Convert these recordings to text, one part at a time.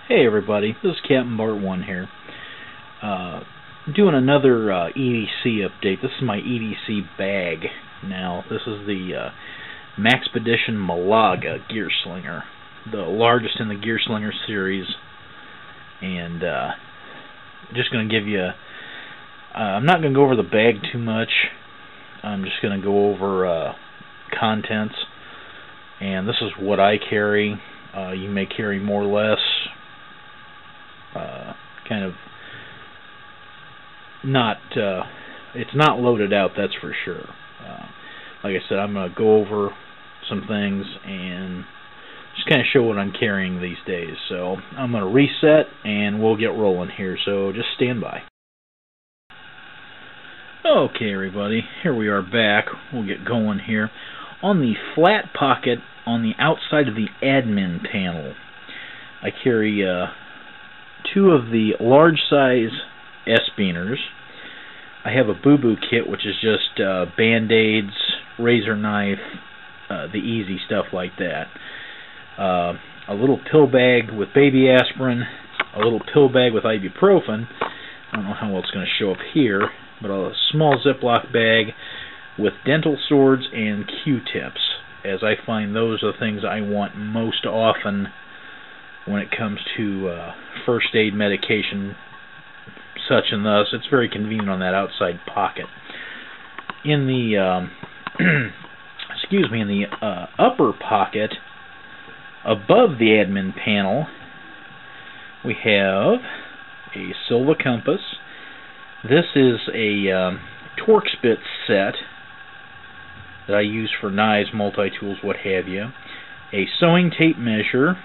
Hey everybody, this is Captain Bart 1 here. Doing another EDC update. This is my EDC Bag. Now, this is the Maxpedition Malaga Gear Slinger, the largest in the Gear Slinger series. And just going to give you, I'm not going to go over the bag too much. I'm just going to go over contents. And this is what I carry. You may carry more or less. Kind of not, it's not loaded out, that's for sure. Like I said, I'm going to go over some things and just kind of show what I'm carrying these days. So I'm going to reset and we'll get rolling here, so just stand by. Okay everybody, here we are back. We'll get going here. On the flat pocket on the outside of the admin panel, I carry two of the large size S-beaners. I have a boo-boo kit, which is just Band-Aids, razor knife, the easy stuff like that. A little pill bag with baby aspirin, a little pill bag with ibuprofen. I don't know how well it's going to show up here, but a small Ziploc bag with dental swords and Q-tips, as I find those are the things I want most often when it comes to first aid medication, such and thus. It's very convenient on that outside pocket. In the excuse me, in the upper pocket above the admin panel, we have a Silva compass. This is a Torx bit set that I use for knives, multi-tools, what have you. A sewing tape measure,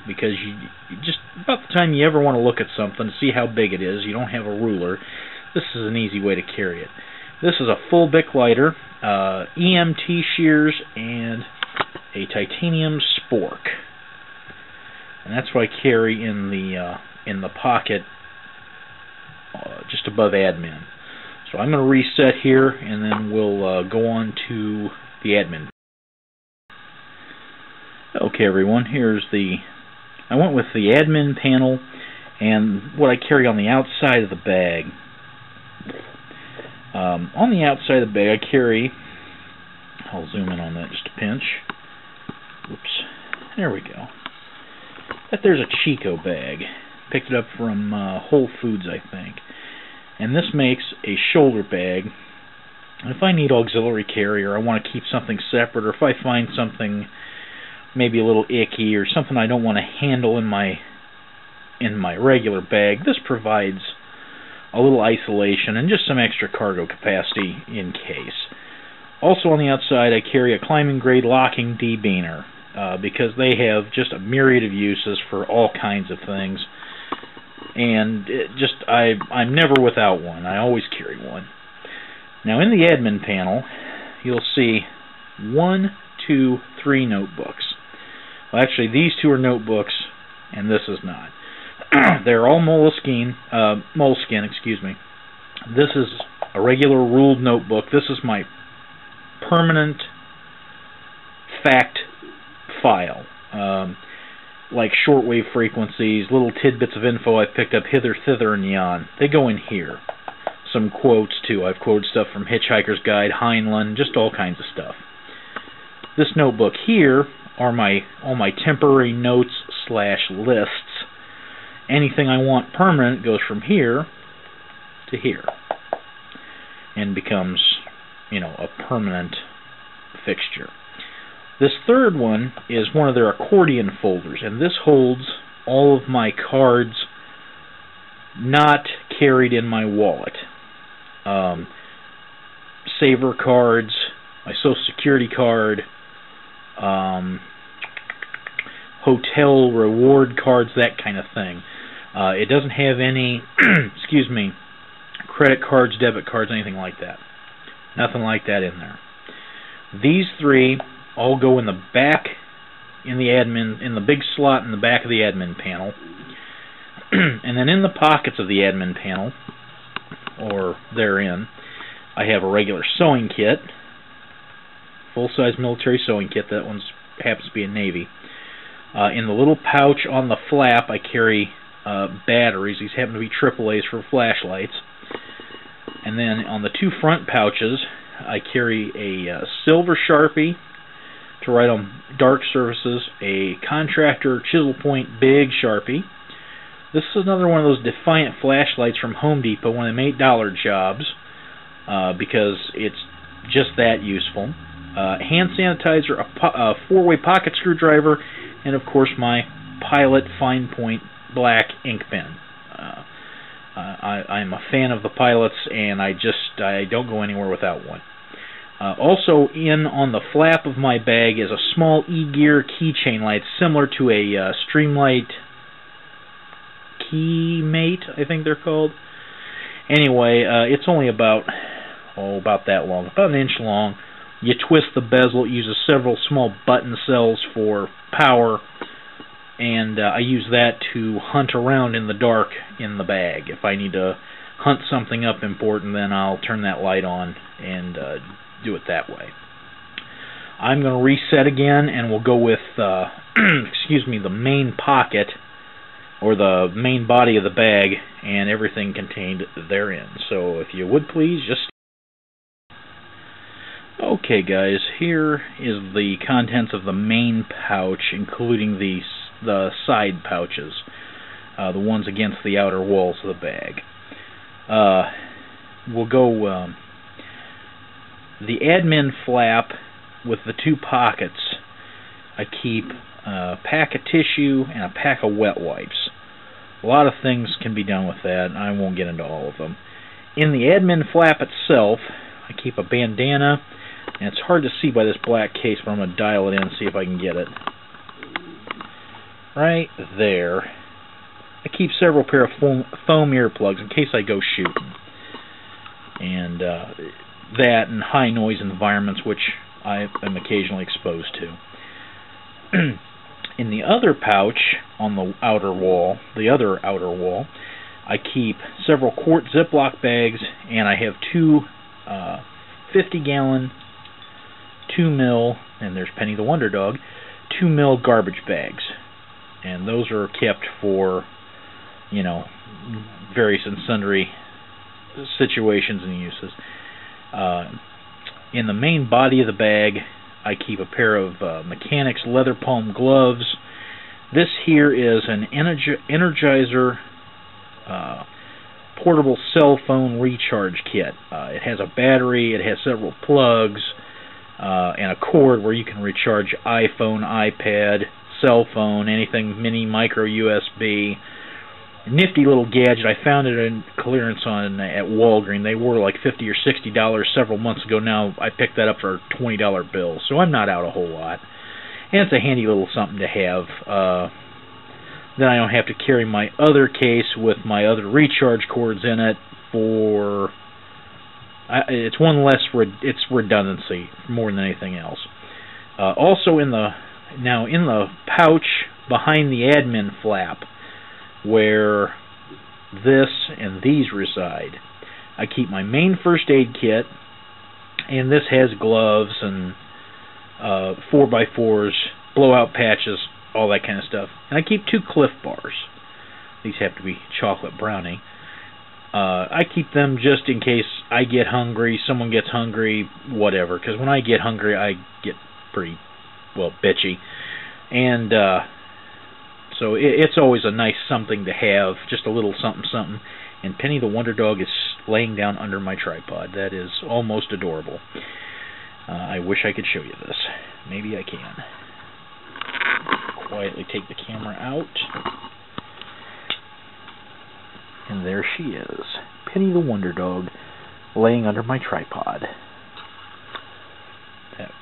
because you just about the time you ever want to look at something, see how big it is, you don't have a ruler, this is an easy way to carry it. This is a full Bic lighter, EMT shears, and a titanium spork. And that's what I carry in the pocket just above admin. So I'm going to reset here, and then we'll go on to the admin. Okay everyone, I went with the admin panel and what I carry on the outside of the bag. On the outside of the bag I carry, I'll zoom in on that just a pinch. Oops, there we go. There's a Chico bag. Picked it up from Whole Foods, I think. And this makes a shoulder bag. If I need auxiliary carry, or I want to keep something separate, or if I find something maybe a little icky or something I don't want to handle in my regular bag, this provides a little isolation and just some extra cargo capacity in case. Also on the outside I carry a climbing grade locking debeaner because they have just a myriad of uses for all kinds of things, and I'm never without one. I always carry one. Now in the admin panel you'll see 1, 2, 3 notebooks. Well, actually, these two are notebooks, and this is not. They're all moleskin, excuse me. This is a regular ruled notebook. This is my permanent fact file, like shortwave frequencies, little tidbits of info I've picked up hither, thither, and yon. They go in here. Some quotes, too. I've quoted stuff from Hitchhiker's Guide, Heinlein, just all kinds of stuff. This notebook here are all my temporary notes / lists. Anything I want permanent goes from here to here and becomes, a permanent fixture. This third one is one of their accordion folders, and this holds all of my cards not carried in my wallet. Saver cards, my Social Security card, hotel reward cards, that kind of thing. It doesn't have any excuse me, credit cards, debit cards, anything like that. Nothing like that in there. These three all go in the back, in the big slot in the back of the admin panel. And then in the pockets of the admin panel, or therein, I have a regular sewing kit, full-size military sewing kit. That one happens to be a Navy. In the little pouch on the flap, I carry batteries. These happen to be AAAs for flashlights. And then on the two front pouches, I carry a silver Sharpie to write on dark surfaces, a contractor chisel point big Sharpie. This is another one of those Defiant flashlights from Home Depot when they made dollar jobs, because it's just that useful. Hand sanitizer, a four-way pocket screwdriver, and of course my Pilot Fine Point black ink pen. I'm a fan of the Pilots, and I don't go anywhere without one. Also on the flap of my bag is a small E-Gear keychain light, similar to a Streamlight Keymate, I think they're called. Anyway, it's only about that long, about an inch long. You twist the bezel. It uses several small button cells for power, and I use that to hunt around in the dark in the bag. If I need to hunt something up important, then I'll turn that light on and do it that way. I'm going to reset again, and we'll go with the main pocket, or the main body of the bag, and everything contained therein. So if you would please just... Okay guys, here is the contents of the main pouch, including the side pouches, the ones against the outer walls of the bag. We'll go the admin flap with the two pockets. I keep a pack of tissue and a pack of wet wipes. A lot of things can be done with that. I won't get into all of them. In the admin flap itself, I keep a bandana, and it's hard to see by this black case, but I'm going to dial it in and see if I can get it. Right there. I keep several pair of foam earplugs in case I go shooting. And that and high noise environments, which I am occasionally exposed to. In the other pouch on the outer wall, I keep several quart Ziploc bags, and I have two 50-gallon 2 mil, and there's Penny the Wonder Dog, 2 mil garbage bags. And those are kept for, various and sundry situations and uses. In the main body of the bag, I keep a pair of Mechanics leather palm gloves. This here is an Energizer portable cell phone recharge kit. It has a battery, it has several plugs, and a cord where you can recharge iPhone, iPad, cell phone, anything mini, micro USB. Nifty little gadget. I found it in clearance at Walgreens. They were like $50 or $60 several months ago. Now I picked that up for a $20 bill, so I'm not out a whole lot. And it's a handy little something to have. Then I don't have to carry my other case with my other recharge cords in it for... it's one less... it's redundancy more than anything else. Also in the pouch behind the admin flap, where this and these reside, I keep my main first aid kit, and this has gloves and 4x4s, blowout patches, all that kind of stuff. And I keep 2 Cliff Bars. These have to be chocolate brownie. I keep them just in case I get hungry, someone gets hungry, whatever. Because when I get hungry, I get pretty, bitchy. And so it's always a nice something to have, just a little something. And Penny the Wonder Dog is laying down under my tripod. That is almost adorable. I wish I could show you this. Maybe I can. Quietly take the camera out. And there she is. Penny the Wonder Dog laying under my tripod.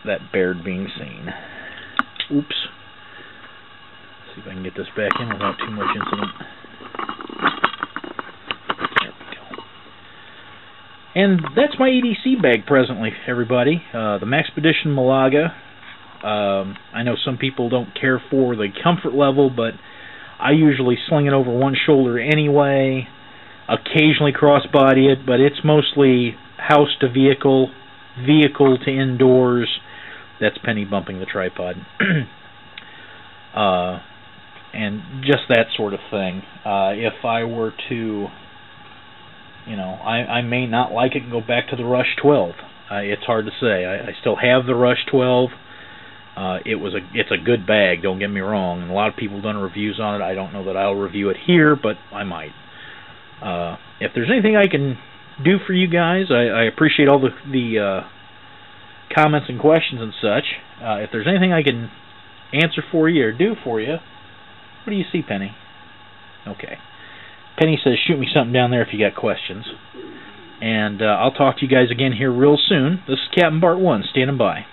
That bared being seen. Oops. See if I can get this back in without too much incident. There we go. And that's my EDC bag presently, everybody. The Maxpedition Malaga. I know some people don't care for the comfort level, but I usually sling it over one shoulder anyway. Occasionally crossbody it, but it's mostly house to vehicle, vehicle to indoors. That's Penny bumping the tripod. and just that sort of thing. If I were to, you know, I may not like it and go back to the Rush 12. It's hard to say. I still have the Rush 12. It's a good bag, don't get me wrong, and a lot of people have done reviews on it. I don't know that I'll review it here, but I might. If there's anything I can do for you guys, I appreciate all the comments and questions and such. If there's anything I can answer for you or do for you, what do you see, Penny? Okay. Penny says, shoot me something down there if you got questions. And I'll talk to you guys again here real soon. This is Captain Bart 1, standing by.